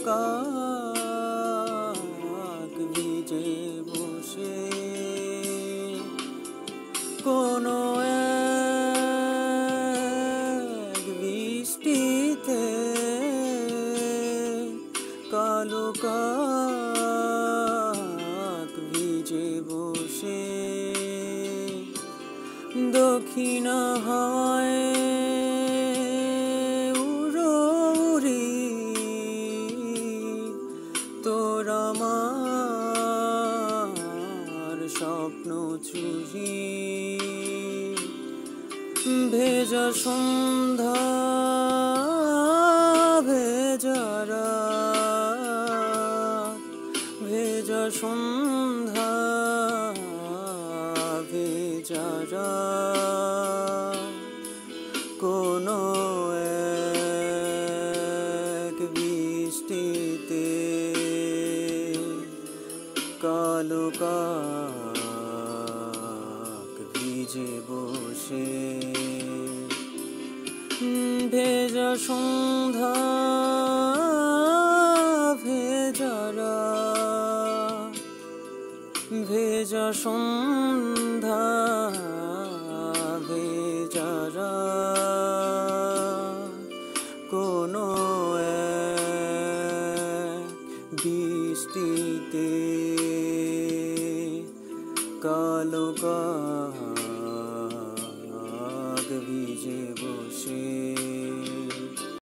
কাক ভিজে বসে কোনো এক বৃষ্টিতে, কালো কাক ভিজে বসে দক্ষিণ হাওয়ায় উড়ো উড়ি তোর আমার স্বপ্ন চুরি। ভেজা সন্ধ্যা ভেজা রাত, ভেজা সন্ধ্যা ভেজা রাত, কোনো এক বৃষ্টিতে কালো কাক ভিজে বসে। ভেজা সন্ধ্যা ভেজা রাত, ভেজা সন্ধ্যা ভেজা রাত, কোনো এক বৃষ্টিতে কালো কাক ভিজে বসে।